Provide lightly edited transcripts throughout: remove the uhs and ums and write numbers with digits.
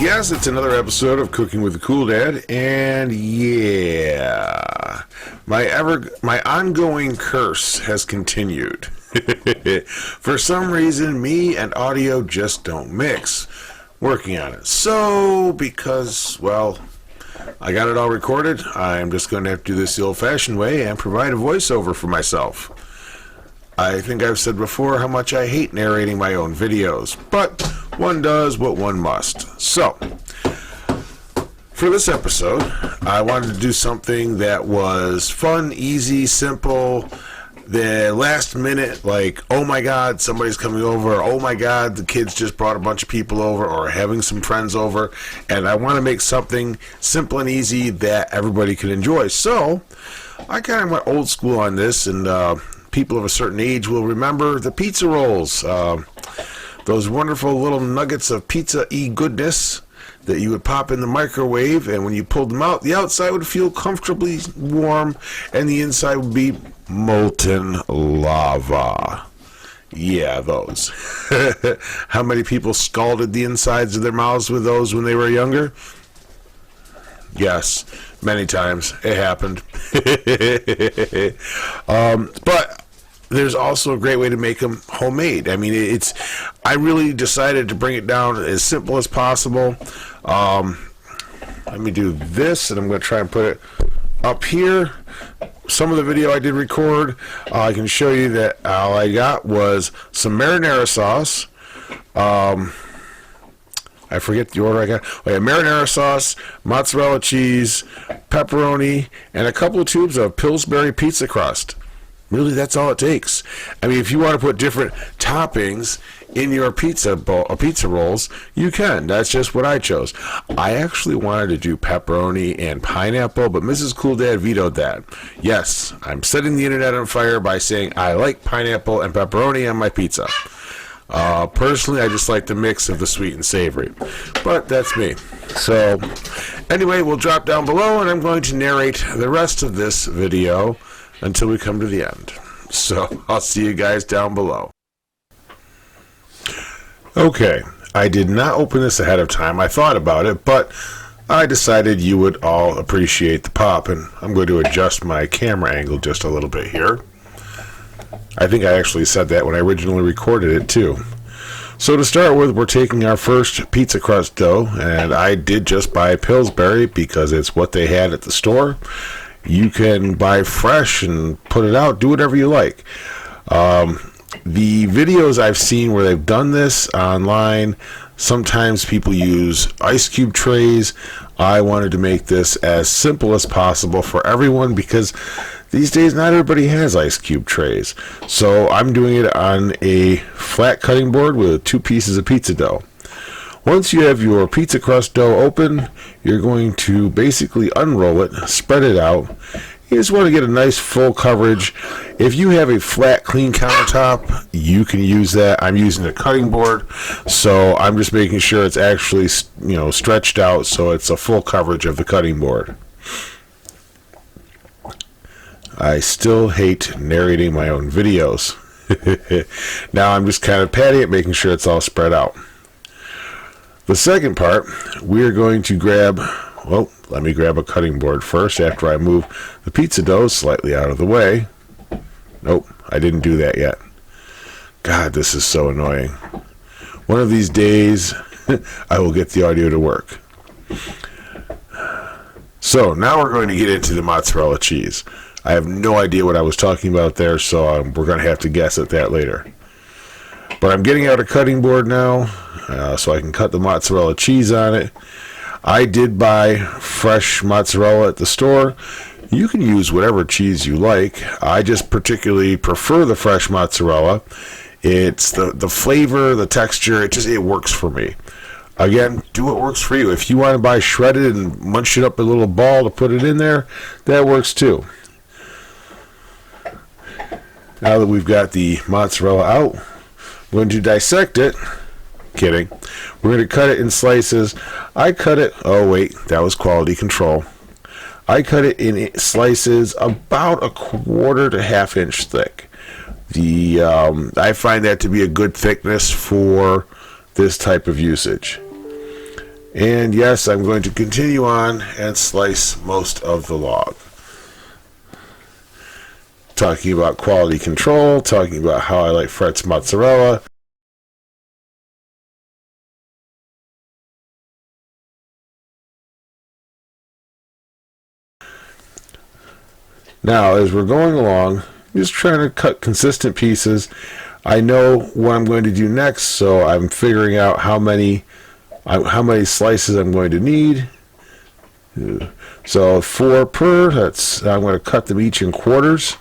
Yes, it's another episode of Cooking with the Cool Dad, and yeah, my ongoing curse has continued. For some reason, me and audio just don't mix. Working on it. So, because, well, I got it all recorded, I'm just going to have to do this the old-fashioned way and provide a voiceover for myself. I think I've said before how much I hate narrating my own videos, but one does what one must. So, for this episode, I wanted to do something that was fun, easy, simple, the last minute, like, oh my god, somebody's coming over, or oh my god, the kids just brought a bunch of people over, or having some friends over, and I want to make something simple and easy that everybody can enjoy. So, I kind of went old school on this, and people of a certain age will remember the pizza rolls. Those wonderful little nuggets of pizza-y goodness that you would pop in the microwave, and when you pulled them out, the outside would feel comfortably warm, and the inside would be molten lava. Yeah, those. How many people scalded the insides of their mouths with those when they were younger? Yes, many times. It happened. But there's also a great way to make them homemade. I mean, I really decided to bring it down as simple as possible. Let me do this, and I'm going to try and put it up here. Some of the video I did record, I can show you that all I got was some marinara sauce. I forget the order I got. Oh, yeah, marinara sauce, mozzarella cheese, pepperoni, and a couple of tubes of Pillsbury pizza crust. Really, that's all it takes. I mean, if you want to put different toppings in your pizza rolls, you can. That's just what I chose. I actually wanted to do pepperoni and pineapple, but Mrs. Cool Dad vetoed that. Yes, I'm setting the internet on fire by saying I like pineapple and pepperoni on my pizza. Personally, I just like the mix of the sweet and savory. But that's me. So, anyway, we'll drop down below, and I'm going to narrate the rest of this video until we come to the end. So, I'll see you guys down below. Okay, I did not open this ahead of time. I thought about it, but I decided you would all appreciate the pop, and I'm going to adjust my camera angle just a little bit here. I think I actually said that when I originally recorded it, too. So to start with, we're taking our first pizza crust dough, and I did just buy Pillsbury because it's what they had at the store. You can buy fresh and put it out, do whatever you like. The videos I've seen where they've done this online, sometimes people use ice cube trays. I wanted to make this as simple as possible for everyone because these days not everybody has ice cube trays. So I'm doing it on a flat cutting board with 2 pieces of pizza dough. Once you have your pizza crust dough open, you're going to basically unroll it, spread it out. You just want to get a nice full coverage. If you have a flat, clean countertop, you can use that. I'm using a cutting board, so I'm just making sure it's actually, stretched out so it's a full coverage of the cutting board. I still hate narrating my own videos. Now I'm just kind of patting it, making sure it's all spread out. The second part, we're going to grab, let me grab a cutting board first after I move the pizza dough slightly out of the way. Nope, I didn't do that yet. God, this is so annoying. One of these days, I will get the audio to work. So, now we're going to get into the mozzarella cheese. I have no idea what I was talking about there, so we're going to have to guess at that later. But I'm getting out a cutting board now, so I can cut the mozzarella cheese on it. I did buy fresh mozzarella at the store. You can use whatever cheese you like. I just particularly prefer the fresh mozzarella. It's the flavor, the texture, it works for me. Again, do what works for you. If you want to buy shredded and munch it up a little ball to put it in there, that works too. Now that we've got the mozzarella out, I'm going to dissect it. Kidding. We're going to cut it in slices. I cut it, that was quality control. I cut it in slices about 1/4 to 1/2 inch thick. I find that to be a good thickness for this type of usage. And yes, I'm going to continue on and slice most of the log. Talking about quality control, talking about how I like Fred's mozzarella. Now, as we're going along, I'm just trying to cut consistent pieces. I know what I'm going to do next, so I'm figuring out how many slices I'm going to need. So 4 per, I'm going to cut them each in quarters.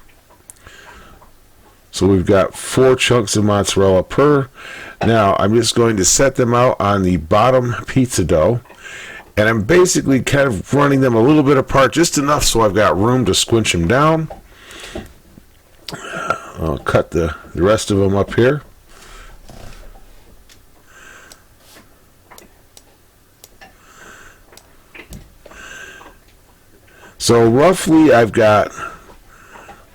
So we've got 4 chunks of mozzarella per. Now I'm just going to set them out on the bottom pizza dough. And I'm basically kind of running them a little bit apart, just enough so I've got room to squinch them down. I'll cut the rest of them up here. So roughly I've got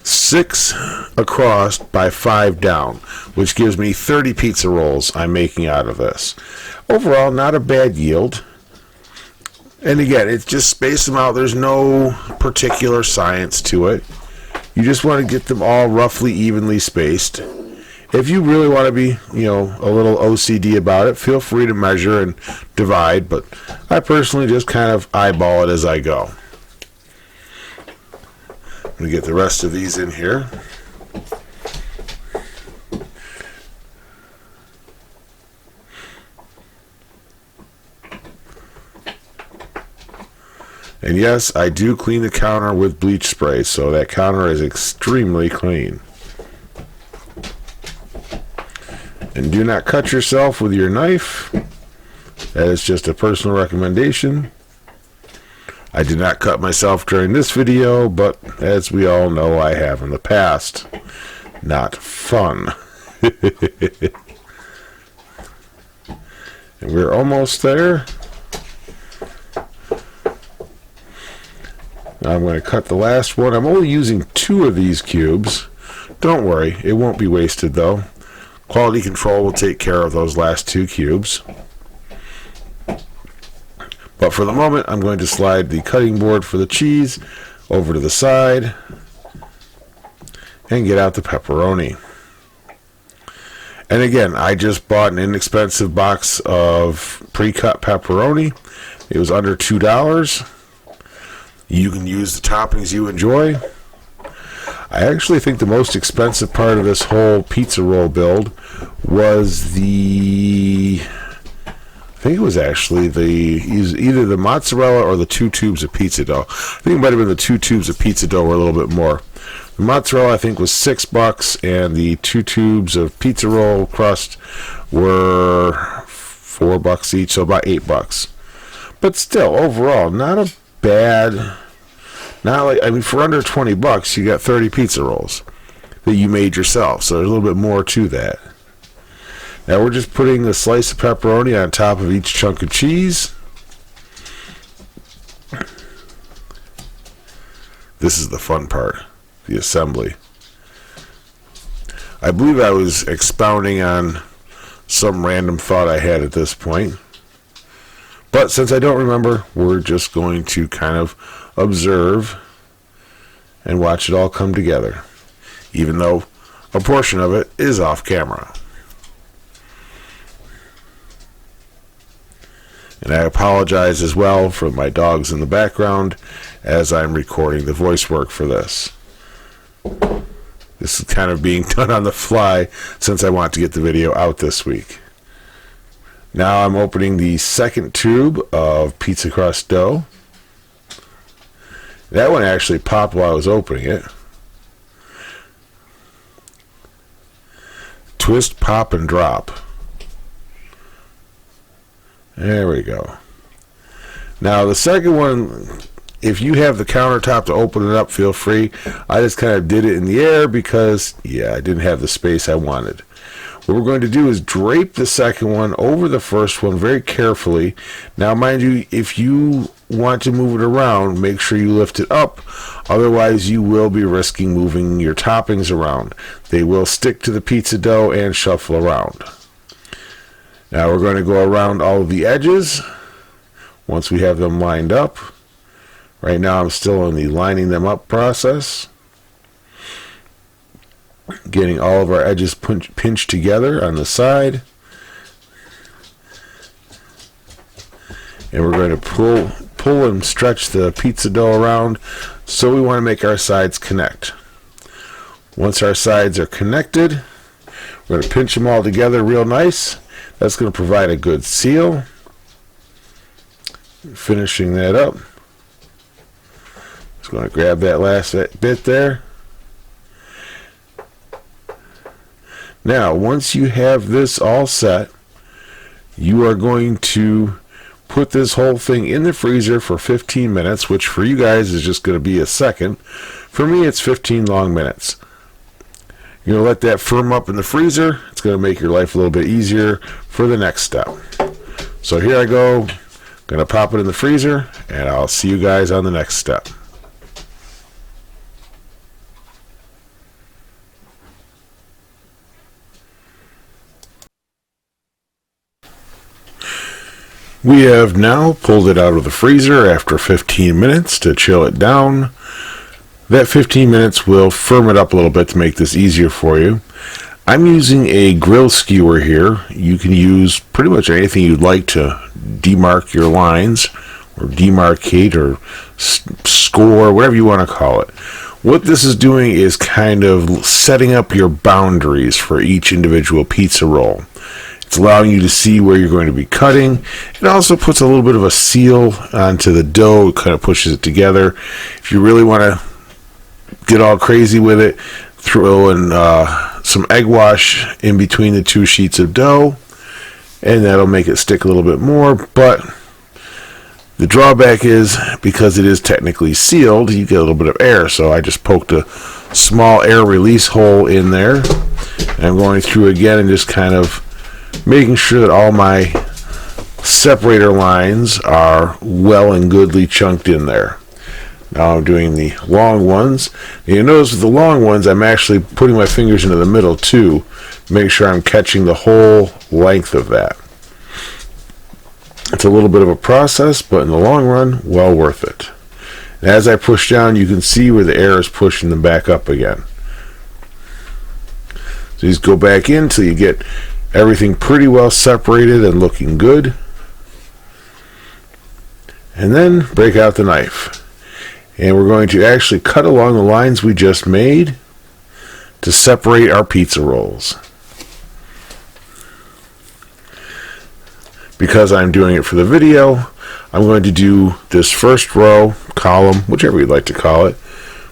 6 across by 5 down, which gives me 30 pizza rolls I'm making out of this. Overall, not a bad yield. And again, it's just space them out. There's no particular science to it. You just want to get them all roughly evenly spaced. If you really want to be, a little OCD about it, feel free to measure and divide, but I personally just kind of eyeball it as I go. I'm going to get the rest of these in here. And yes, I do clean the counter with bleach spray, so that counter is extremely clean. And do not cut yourself with your knife. That is just a personal recommendation. I did not cut myself during this video, but as we all know, I have in the past. Not fun. And we're almost there. I'm going to cut the last one. I'm only using 2 of these cubes. Don't worry, it won't be wasted though. Quality control will take care of those last 2 cubes. But for the moment, I'm going to slide the cutting board for the cheese over to the side and get out the pepperoni. And again, I just bought an inexpensive box of pre-cut pepperoni. It was under $2. You can use the toppings you enjoy. I actually think the most expensive part of this whole pizza roll build was I think it was actually either the mozzarella or the 2 tubes of pizza dough. I think it might have been the 2 tubes of pizza dough were a little bit more. The mozzarella I think was $6, and the 2 tubes of pizza roll crust were $4 each, so about $8. But still, overall, not a bad. For under $20, you got 30 pizza rolls that you made yourself. So there's a little bit more to that. Now we're just putting a slice of pepperoni on top of each chunk of cheese. This is the fun part, the assembly. I believe I was expounding on some random thought I had at this point. But since I don't remember, we're just going to kind of observe and watch it all come together, even though a portion of it is off camera. And I apologize as well for my dogs in the background as I'm recording the voice work for this. This is kind of being done on the fly since I want to get the video out this week. Now I'm opening the second tube of pizza crust dough. That one actually popped while I was opening it. Twist, pop, and drop. There we go. Now the second one, if you have the countertop to open it up, feel free. I just kind of did it in the air because, I didn't have the space I wanted. What we're going to do is drape the second one over the first one very carefully. Now, mind you, if you want to move it around, make sure you lift it up. Otherwise, you will be risking moving your toppings around. They will stick to the pizza dough and shuffle around. Now we're going to go around all of the edges Once we have them lined up, right now I'm still in the lining them up process, getting all of our edges pinched together on the side, and we're going to pull and stretch the pizza dough around, so we want to make our sides connect. Once our sides are connected, we're going to pinch them all together real nice. That's going to provide a good seal. Finishing that up, just going to grab that last bit there. Now, once you have this all set, you are going to put this whole thing in the freezer for 15 minutes, which for you guys is just going to be a second. For me, it's 15 long minutes. You're going to let that firm up in the freezer. It's going to make your life a little bit easier for the next step. So here I go. Going to pop it in the freezer, and I'll see you guys on the next step. We have now pulled it out of the freezer after 15 minutes to chill it down. That 15 minutes will firm it up a little bit to make this easier for you. I'm using a grill skewer here. You can use pretty much anything you'd like to demark your lines, or demarcate, or score, whatever you want to call it. What this is doing is kind of setting up your boundaries for each individual pizza roll. It's allowing you to see where you're going to be cutting. It also puts a little bit of a seal onto the dough. It kind of pushes it together. If you really want to get all crazy with it, throw in some egg wash in between the two sheets of dough, and that'll make it stick a little bit more. But the drawback is, because it is technically sealed, you get a little bit of air. So I just poked a small air release hole in there, and I'm going through again and just kind of making sure that all my separator lines are well and goodly chunked in there. Now I'm doing the long ones. And you notice with the long ones, I'm actually putting my fingers into the middle too, make sure I'm catching the whole length of that. It's a little bit of a process, but in the long run, well worth it. And as I push down, you can see where the air is pushing them back up again. So just go back in until you get everything pretty well separated and looking good. And then break out the knife. And we're going to actually cut along the lines we just made to separate our pizza rolls. Because I'm doing it for the video, I'm going to do this first row, column, whichever you'd like to call it,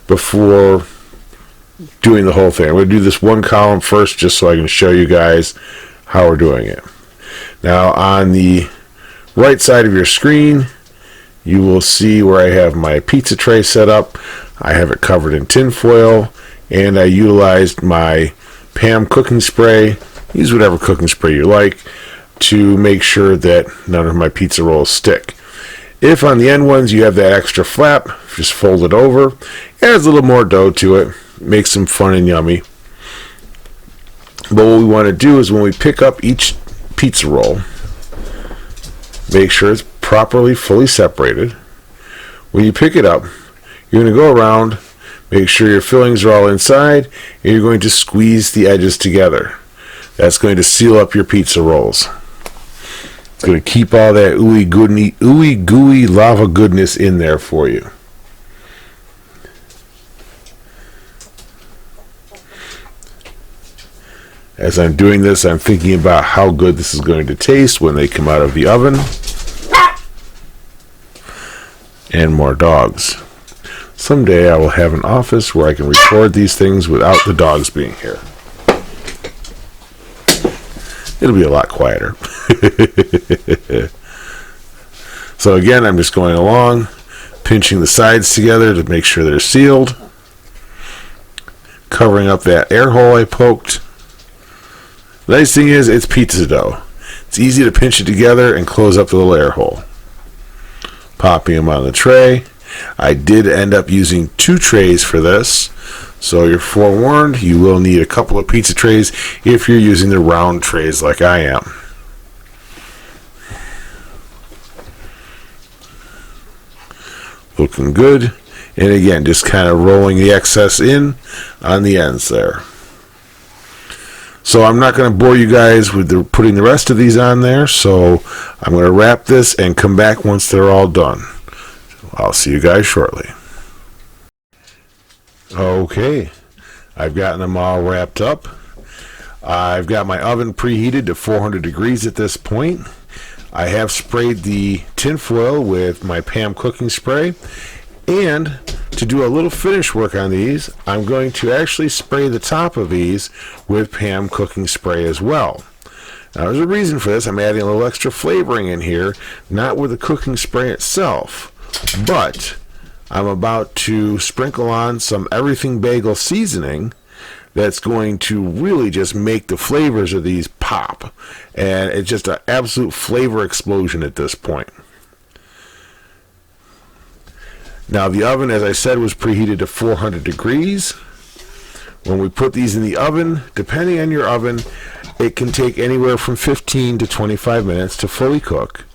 before doing the whole thing. I'm going to do this one column first just so I can show you guys how we're doing it. Now on the right side of your screen, you will see where I have my pizza tray set up. I have it covered in tin foil, and I utilized my Pam cooking spray. Use whatever cooking spray you like to make sure that none of my pizza rolls stick. If on the end ones you have that extra flap, just fold it over. Adds a little more dough to it. Makes them fun and yummy. But what we want to do is when we pick up each pizza roll, make sure it's properly fully separated. When you pick it up, you're going to go around, make sure your fillings are all inside, and you're going to squeeze the edges together. That's going to seal up your pizza rolls. It's going to keep all that ooey gooey lava goodness in there for you. As I'm doing this, I'm thinking about how good this is going to taste when they come out of the oven. And more dogs. Someday I will have an office where I can record these things without the dogs being here. It'll be a lot quieter. So again, I'm just going along, pinching the sides together to make sure they're sealed, covering up that air hole I poked. The nice thing is, it's pizza dough. It's easy to pinch it together and close up the little air hole. Popping them on the tray. I did end up using 2 trays for this, so you're forewarned. You will need a couple of pizza trays if you're using the round trays like I am. Looking good. And again, just kind of rolling the excess in on the ends there. So I'm not going to bore you guys with putting the rest of these on there. So I'm going to wrap this and come back once they're all done. I'll see you guys shortly. Okay, I've gotten them all wrapped up. I've got my oven preheated to 400 degrees at this point. I have sprayed the tin foil with my Pam cooking spray. And to do a little finish work on these, I'm going to actually spray the top of these with Pam cooking spray as well. Now, there's a reason for this. I'm adding a little extra flavoring in here, not with the cooking spray itself, but I'm about to sprinkle on some everything bagel seasoning that's going to really just make the flavors of these pop. And it's just an absolute flavor explosion at this point. Now, the oven, as I said, was preheated to 400 degrees. When we put these in the oven, depending on your oven, it can take anywhere from 15 to 25 minutes to fully cook.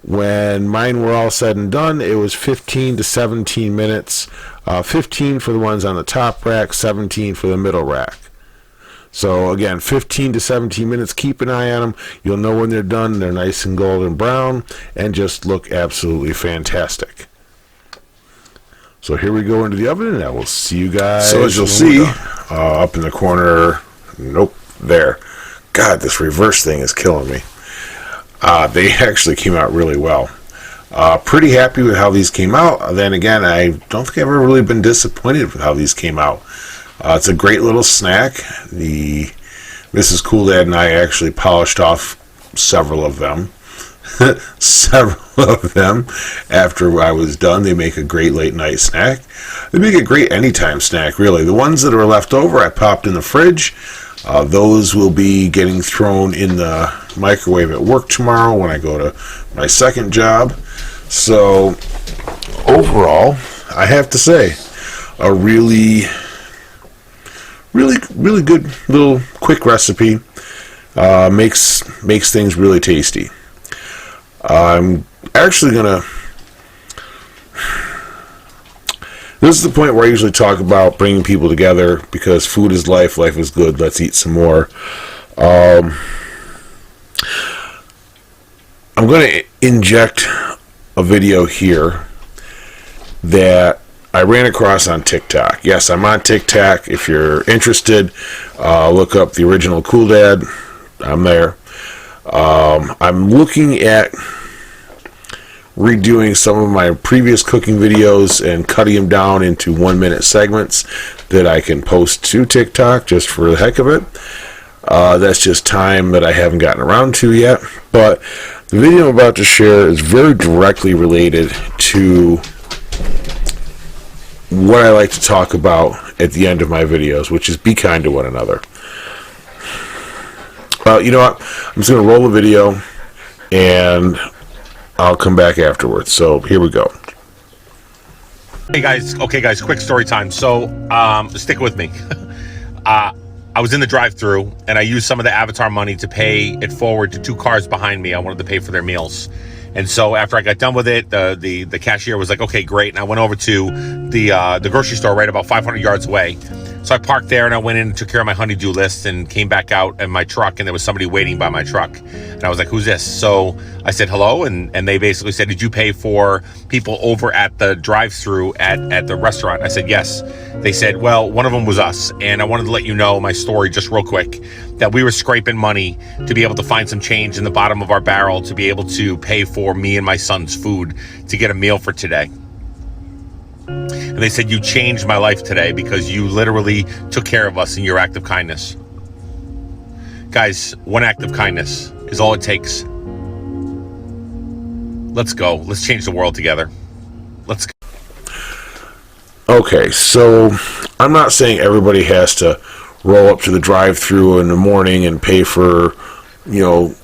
When mine were all said and done, it was 15 to 17 minutes. 15 for the ones on the top rack, 17 for the middle rack. So again, 15 to 17 minutes. Keep an eye on them. You'll know when they're done. They're nice and golden brown and just look absolutely fantastic. So here we go into the oven, and I will see you guys. So as you'll see, up in the corner, nope, there. God, this reverse thing is killing me. They actually came out really well. Pretty happy with how these came out. Then again, I don't think I've ever really been disappointed with how these came out. It's a great little snack. The Mrs. Cool Dad and I actually polished off several of them. After I was done. They make a great late night snack. They make a great anytime snack, really. The ones that are left over I popped in the fridge. Those will be getting thrown in the microwave at work tomorrow when I go to my second job. So overall, I have to say, a really good little quick recipe. Makes things really tasty. I'm actually gonna. This is the point where I usually talk about bringing people together, because food is life, life is good. Let's eat some more. I'm going to inject a video here that I ran across on TikTok. Yes, I'm on TikTok. If you're interested, look up the original Cool Dad. I'm there. I'm looking at redoing some of my previous cooking videos and cutting them down into 1-minute segments that I can post to TikTok just for the heck of it. That's just time that I haven't gotten around to yet. But the video I'm about to share is very directly related to what I like to talk about at the end of my videos, which is be kind to one another. Well, you know what? I'm just going to roll the video and I'll come back afterwards. So here we go. Hey guys, okay guys, quick story time. So stick with me. I was in the drive-thru and I used some of the Avatar money to pay it forward to 2 cars behind me. I wanted to pay for their meals. And so after I got done with it, the cashier was like, okay, great. And I went over to the grocery store right about 500 yards away. So I parked there and I went in and took care of my honey-do list and came back out in my truck, and there was somebody waiting by my truck. And I was like, who's this? So I said hello, and they basically said, did you pay for people over at the drive-thru at the restaurant? I said, yes. They said, well, one of them was us. And I wanted to let you know my story just real quick, that we were scraping money to be able to find some change in the bottom of our barrel to be able to pay for me and my son's food to get a meal for today. And they said, you changed my life today because you literally took care of us in your act of kindness. Guys, one act of kindness is all it takes. Let's go. Let's change the world together. Let's go. Okay, so I'm not saying everybody has to roll up to the drive-thru in the morning and pay for,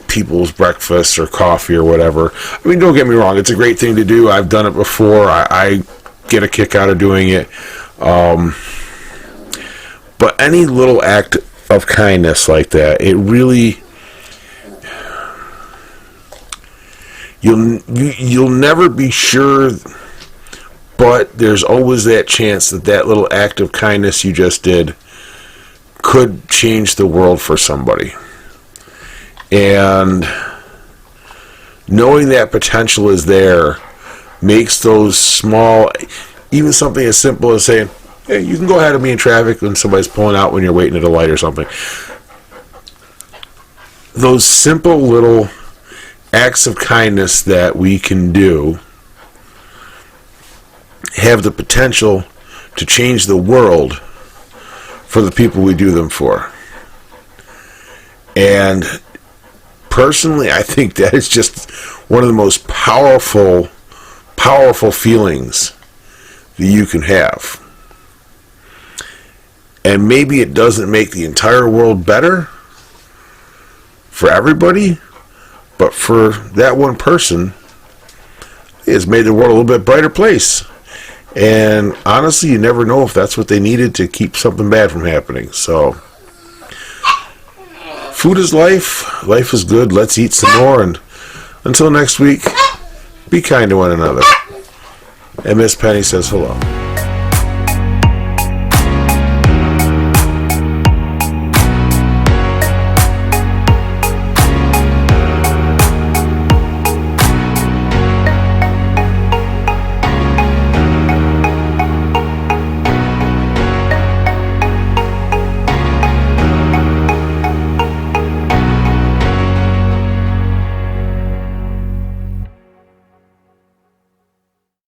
people's breakfast or coffee or whatever. I mean, don't get me wrong. It's a great thing to do. I've done it before. I get a kick out of doing it. But any little act of kindness like that, it really, you'll never be sure But there's always that chance that that little act of kindness you just did could change the world for somebody. And knowing that potential is there makes those small, even something as simple as saying, hey, you can go ahead of me in traffic when somebody's pulling out when you're waiting at a light or something. Those simple little acts of kindness that we can do have the potential to change the world for the people we do them for. And personally, I think that is just one of the most powerful feelings that you can have. And maybe it doesn't make the entire world better for everybody, but for that one person, it has made the world a little bit brighter place. And honestly, you never know if that's what they needed to keep something bad from happening. So, food is life. Life is good. Let's eat some more. And until next week, be kind to one another. And Miss Penny says hello.